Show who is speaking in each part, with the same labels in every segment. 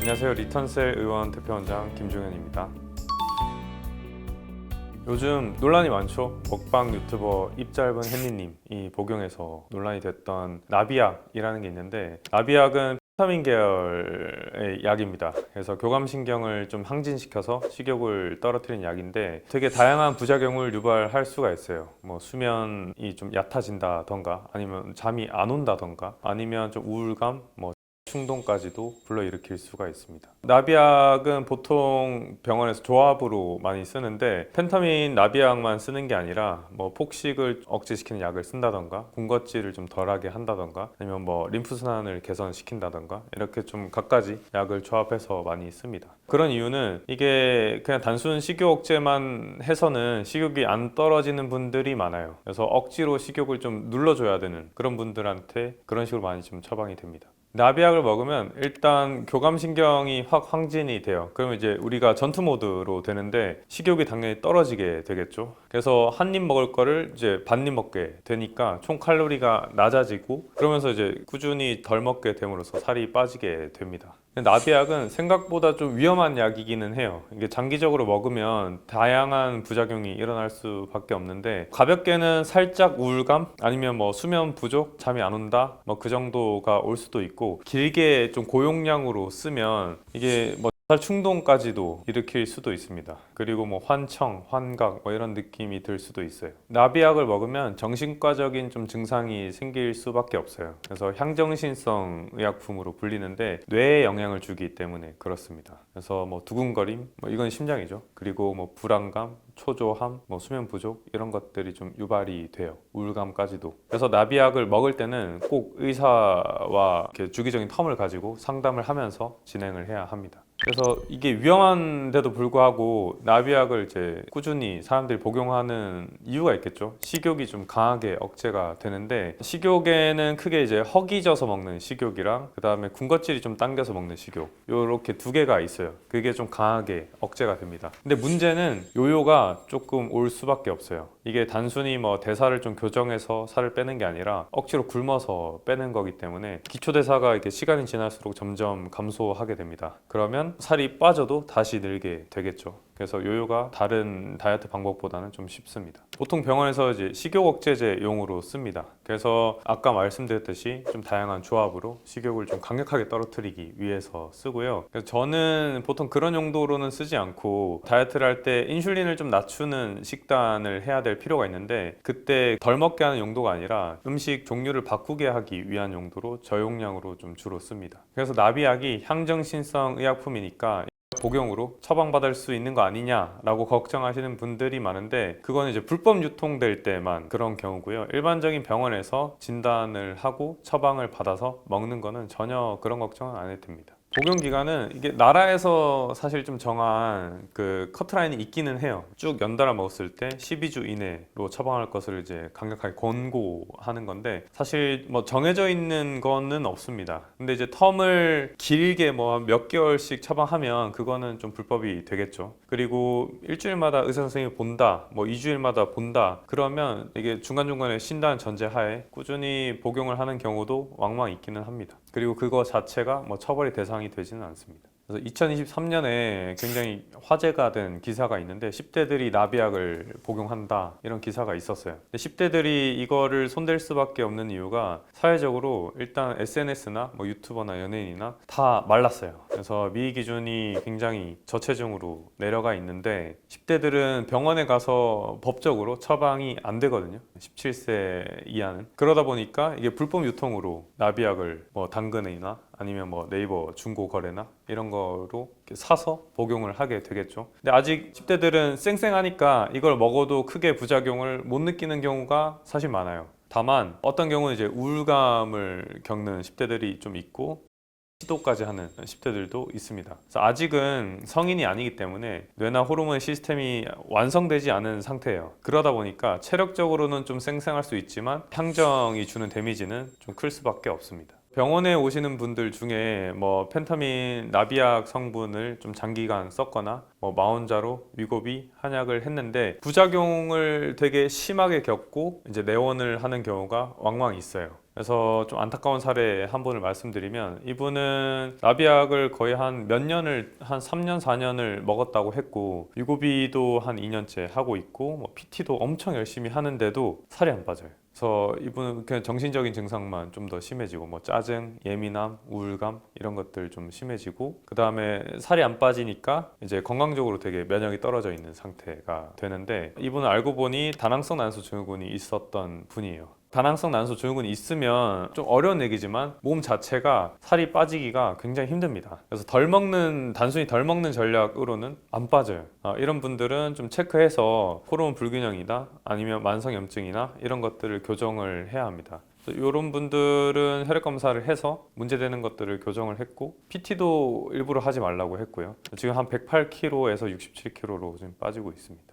Speaker 1: 안녕하세요. 리턴셀 의원 대표원장 김종현입니다. 요즘 논란이 많죠. 먹방 유튜버 입짧은 햇니님이 복용해서 논란이 됐던 나비약이라는 게 있는데, 나비약은 비타민 계열의 약입니다. 그래서 교감신경을 좀 항진시켜서 식욕을 떨어뜨리는 약인데 되게 다양한 부작용을 유발할 수가 있어요. 뭐 수면이 좀 얕아진다던가, 아니면 잠이 안 온다던가, 아니면 좀 우울감, 충동까지도 불러일으킬 수가 있습니다. 나비약은 보통 병원에서 조합으로 많이 쓰는데, 펜타민 나비약만 쓰는 게 아니라 폭식을 억제시키는 약을 쓴다던가, 군것질을 좀 덜하게 한다던가, 아니면 림프순환을 개선시킨다던가, 이렇게 좀 갖가지 약을 조합해서 많이 씁니다. 그런 이유는 이게 그냥 단순 식욕 억제만 해서는 식욕이 안 떨어지는 분들이 많아요. 그래서 억지로 식욕을 좀 눌러줘야 되는 그런 분들한테 그런 식으로 많이 좀 처방이 됩니다. 나비약을 먹으면 일단 교감신경이 확 항진이 돼요. 그러면 이제 우리가 전투 모드로 되는데 식욕이 당연히 떨어지게 되겠죠. 그래서 한 입 먹을 거를 이제 반입 먹게 되니까 총 칼로리가 낮아지고, 그러면서 이제 꾸준히 덜 먹게 됨으로써 살이 빠지게 됩니다. 나비약은 생각보다 좀 위험한 약이기는 해요. 이게 장기적으로 먹으면 다양한 부작용이 일어날 수밖에 없는데, 가볍게는 살짝 우울감, 아니면 수면 부족, 잠이 안 온다, 그 정도가 올 수도 있고, 길게 좀 고용량으로 쓰면 이게 자살 충동까지도 일으킬 수도 있습니다. 그리고 환청, 환각 이런 느낌이 들 수도 있어요. 나비약을 먹으면 정신과적인 좀 증상이 생길 수밖에 없어요. 그래서 향정신성 의약품으로 불리는데 뇌에 영향을 주기 때문에 그렇습니다. 그래서 두근거림, 이건 심장이죠. 그리고 불안감, 초조함, 수면 부족 이런 것들이 좀 유발이 돼요. 우울감까지도. 그래서 나비약을 먹을 때는 꼭 의사와 이렇게 주기적인 텀을 가지고 상담을 하면서 진행을 해야 합니다. 그래서 이게 위험한데도 불구하고 나비약을 이제 꾸준히 사람들이 복용하는 이유가 있겠죠. 식욕이 좀 강하게 억제가 되는데, 식욕에는 크게 이제 허기져서 먹는 식욕이랑 그 다음에 군것질이 좀 당겨서 먹는 식욕, 요렇게 두 개가 있어요. 그게 좀 강하게 억제가 됩니다. 근데 문제는 요요가 조금 올 수밖에 없어요. 이게 단순히 대사를 좀 교정해서 살을 빼는 게 아니라 억지로 굶어서 빼는 거기 때문에 기초대사가 이렇게 시간이 지날수록 점점 감소하게 됩니다. 그러면 살이 빠져도 다시 늘게 되겠죠. 그래서 요요가 다른 다이어트 방법보다는 좀 쉽습니다. 보통 병원에서 이제 식욕 억제제용으로 씁니다. 그래서 아까 말씀드렸듯이 좀 다양한 조합으로 식욕을 좀 강력하게 떨어뜨리기 위해서 쓰고요. 그래서 저는 보통 그런 용도로는 쓰지 않고, 다이어트를 할 때 인슐린을 좀 낮추는 식단을 해야 될 필요가 있는데, 그때 덜 먹게 하는 용도가 아니라 음식 종류를 바꾸게 하기 위한 용도로 저용량으로 좀 주로 씁니다. 그래서 나비약이 향정신성 의약품이니까 복용으로 처방받을 수 있는 거 아니냐라고 걱정하시는 분들이 많은데, 그거는 이제 불법 유통될 때만 그런 경우고요. 일반적인 병원에서 진단을 하고 처방을 받아서 먹는 거는 전혀 그런 걱정은 안 해도 됩니다. 복용 기간은 이게 나라에서 사실 좀 정한 그 커트라인이 있기는 해요. 쭉 연달아 먹었을 때 12주 이내로 처방할 것을 이제 강력하게 권고하는 건데, 사실 정해져 있는 거는 없습니다. 근데 이제 텀을 길게 몇 개월씩 처방하면 그거는 좀 불법이 되겠죠. 그리고 일주일마다 의사 선생님이 본다, 2주일마다 본다, 그러면 이게 중간중간에 쉰다는 전제하에 꾸준히 복용을 하는 경우도 왕왕 있기는 합니다. 그리고 그거 자체가 처벌이 대상이 되지는 않습니다. 그래서 2023년에 굉장히 화제가 된 기사가 있는데, 10대들이 나비약을 복용한다, 이런 기사가 있었어요. 10대들이 이거를 손댈 수밖에 없는 이유가, 사회적으로 일단 SNS나 유튜버나 연예인이나 다 말랐어요. 그래서 미의 기준이 굉장히 저체중으로 내려가 있는데, 10대들은 병원에 가서 법적으로 처방이 안 되거든요. 17세 이하는. 그러다 보니까 이게 불법 유통으로 나비약을 당근이나 아니면 네이버 중고 거래나 이런 거로 사서 복용을 하게 되겠죠. 근데 아직 10대들은 쌩쌩하니까 이걸 먹어도 크게 부작용을 못 느끼는 경우가 사실 많아요. 다만 어떤 경우는 이제 우울감을 겪는 10대들이 좀 있고, 시도까지 하는 10대들도 있습니다. 그래서 아직은 성인이 아니기 때문에 뇌나 호르몬 시스템이 완성되지 않은 상태예요. 그러다 보니까 체력적으로는 좀 쌩쌩할 수 있지만 향정이 주는 데미지는 좀 클 수밖에 없습니다. 병원에 오시는 분들 중에 뭐 펜타민, 나비약 성분을 좀 장기간 썼거나 뭐 마혼자로 위고비, 한약을 했는데 부작용을 되게 심하게 겪고 이제 내원을 하는 경우가 왕왕 있어요. 그래서 좀 안타까운 사례 한 분을 말씀드리면, 이분은 나비약을 거의 한 몇 년을, 한 3년, 4년을 먹었다고 했고, 위고비도 한 2년째 하고 있고, 뭐 PT도 엄청 열심히 하는데도 살이 안 빠져요. 그래서 이분은 그냥 정신적인 증상만 좀 더 심해지고, 뭐 짜증, 예민함, 우울감 이런 것들 좀 심해지고, 그 다음에 살이 안 빠지니까 이제 건강적으로 되게 면역이 떨어져 있는 상태가 되는데, 이분은 알고 보니 다낭성 난소 증후군이 있었던 분이에요. 다낭성 난소 증후군이 있으면 좀 어려운 얘기지만 몸 자체가 살이 빠지기가 굉장히 힘듭니다. 그래서 단순히 덜 먹는 전략으로는 안 빠져요. 이런 분들은 좀 체크해서 호르몬 불균형이나 아니면 만성염증이나 이런 것들을 교정을 해야 합니다. 이런 분들은 혈액 검사를 해서 문제되는 것들을 교정을 했고, PT도 일부러 하지 말라고 했고요. 지금 한 108kg에서 67kg로 지금 빠지고 있습니다.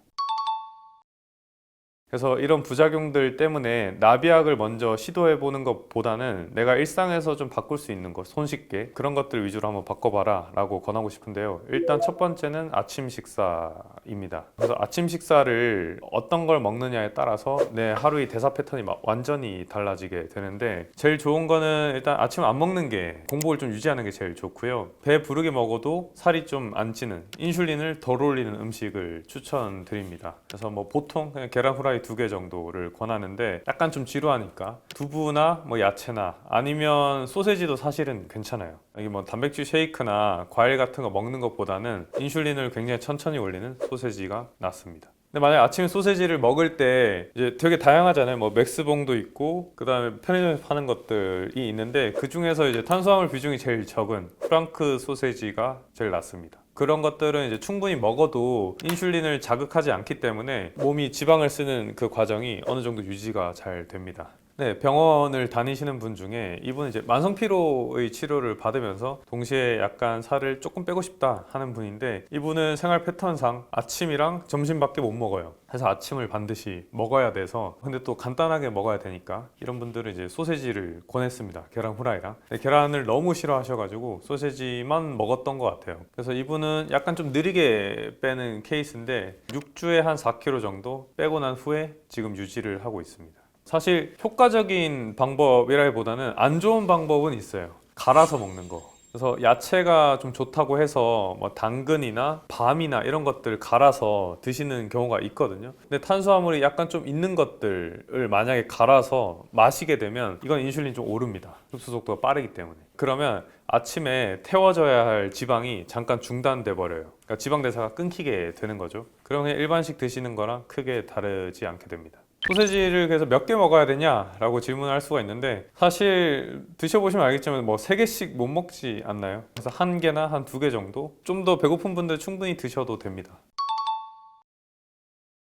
Speaker 1: 그래서 이런 부작용들 때문에 나비약을 먼저 시도해 보는 것보다는 내가 일상에서 좀 바꿀 수 있는 것, 손쉽게 그런 것들 위주로 한번 바꿔봐라 라고 권하고 싶은데요. 일단 첫 번째는 아침 식사입니다. 그래서 아침 식사를 어떤 걸 먹느냐에 따라서 내 하루의 대사 패턴이 완전히 달라지게 되는데, 제일 좋은 거는 일단 아침 안 먹는 게, 공복을 좀 유지하는 게 제일 좋고요. 배 부르게 먹어도 살이 좀 안 찌는, 인슐린을 덜 올리는 음식을 추천드립니다. 그래서 뭐 보통 그냥 계란 후라이 2개 정도를 권하는데, 약간 좀 지루하니까 두부나 뭐 야채나 아니면 소세지도 사실은 괜찮아요. 이게 뭐 단백질 쉐이크나 과일 같은 거 먹는 것보다는 인슐린을 굉장히 천천히 올리는 소세지가 낫습니다. 근데 만약에 아침에 소세지를 먹을 때 이제 되게 다양하잖아요. 뭐 맥스봉도 있고, 그 다음에 편의점에서 파는 것들이 있는데, 그 중에서 이제 탄수화물 비중이 제일 적은 프랑크 소세지가 제일 낫습니다. 그런 것들은 이제 충분히 먹어도 인슐린을 자극하지 않기 때문에 몸이 지방을 쓰는 그 과정이 어느 정도 유지가 잘 됩니다. 네, 병원을 다니시는 분 중에 이분은 이제 만성 피로의 치료를 받으면서 동시에 약간 살을 조금 빼고 싶다 하는 분인데, 이분은 생활 패턴상 아침이랑 점심밖에 못 먹어요. 그래서 아침을 반드시 먹어야 돼서, 근데 또 간단하게 먹어야 되니까 이런 분들은 이제 소세지를 권했습니다. 계란 후라이랑. 근데 계란을 너무 싫어하셔가지고 소세지만 먹었던 것 같아요. 그래서 이분은 약간 좀 느리게 빼는 케이스인데 6주에 한 4kg 정도 빼고 난 후에 지금 유지를 하고 있습니다. 사실 효과적인 방법이라기보다는 안 좋은 방법은 있어요. 갈아서 먹는 거. 그래서 야채가 좀 좋다고 해서 뭐 당근이나 밤이나 이런 것들 갈아서 드시는 경우가 있거든요. 근데 탄수화물이 약간 좀 있는 것들을 만약에 갈아서 마시게 되면 이건 인슐린 좀 오릅니다. 흡수 속도가 빠르기 때문에. 그러면 아침에 태워져야 할 지방이 잠깐 중단돼 버려요. 그러니까 지방 대사가 끊기게 되는 거죠. 그러면 일반식 드시는 거랑 크게 다르지 않게 됩니다. 소세지를 그래서 몇 개 먹어야 되냐라고 질문할 수가 있는데, 사실 드셔보시면 알겠지만 뭐 3개씩 못 먹지 않나요? 그래서 1개나 한 2개 정도? 좀 더 배고픈 분들 충분히 드셔도 됩니다.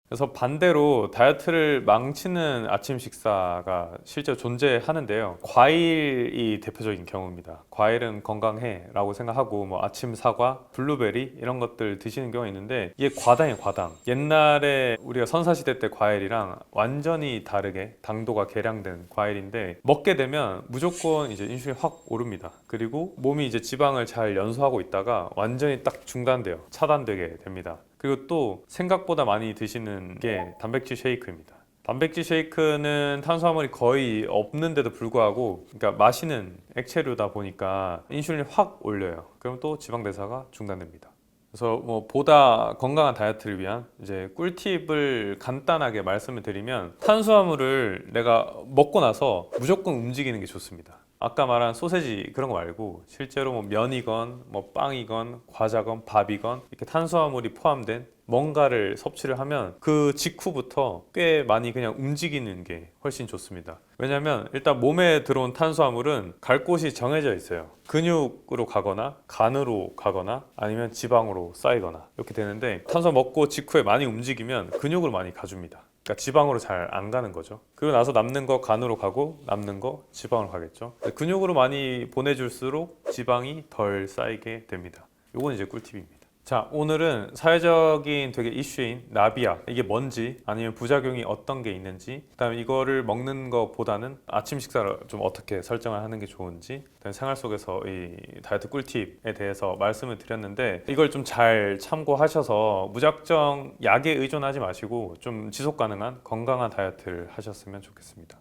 Speaker 1: 그래서 반대로 다이어트를 망치는 아침 식사가 실제로 존재하는데요. 과일이 대표적인 경우입니다. 과일은 건강해 라고 생각하고 뭐 아침 사과, 블루베리 이런 것들 드시는 경우가 있는데, 이게 과당이에요, 과당. 옛날에 우리가 선사시대 때 과일이랑 완전히 다르게 당도가 개량된 과일인데, 먹게 되면 무조건 이제 인슐린이 확 오릅니다. 그리고 몸이 이제 지방을 잘 연소하고 있다가 완전히 딱 중단돼요. 차단되게 됩니다. 그리고 또 생각보다 많이 드시는 게 단백질 쉐이크입니다. 단백질 쉐이크는 탄수화물이 거의 없는데도 불구하고, 그러니까 마시는 액체류다 보니까 인슐린이 확 올려요. 그럼 또 지방 대사가 중단됩니다. 그래서 뭐 보다 건강한 다이어트를 위한 이제 꿀팁을 간단하게 말씀을 드리면, 탄수화물을 내가 먹고 나서 무조건 움직이는 게 좋습니다. 아까 말한 소세지 그런 거 말고 실제로 뭐 면이건 뭐 빵이건 과자건 밥이건 이렇게 탄수화물이 포함된 뭔가를 섭취를 하면 그 직후부터 꽤 많이 그냥 움직이는 게 훨씬 좋습니다. 왜냐면 일단 몸에 들어온 탄수화물은 갈 곳이 정해져 있어요. 근육으로 가거나 간으로 가거나 아니면 지방으로 쌓이거나 이렇게 되는데, 탄수화물 먹고 직후에 많이 움직이면 근육으로 많이 가줍니다. 그러니까 지방으로 잘 안 가는 거죠. 그리고 나서 남는 거 간으로 가고 남는 거 지방으로 가겠죠. 근육으로 많이 보내줄수록 지방이 덜 쌓이게 됩니다. 요건 이제 꿀팁입니다. 자, 오늘은 사회적인 되게 이슈인 나비약 이게 뭔지 아니면 부작용이 어떤 게 있는지 그다음에 이거를 먹는 것보다는 아침 식사를 좀 어떻게 설정을 하는 게 좋은지 그다음에 생활 속에서 이 다이어트 꿀팁에 대해서 말씀을 드렸는데 이걸 좀 잘 참고하셔서 무작정 약에 의존하지 마시고 좀 지속 가능한 건강한 다이어트를 하셨으면 좋겠습니다.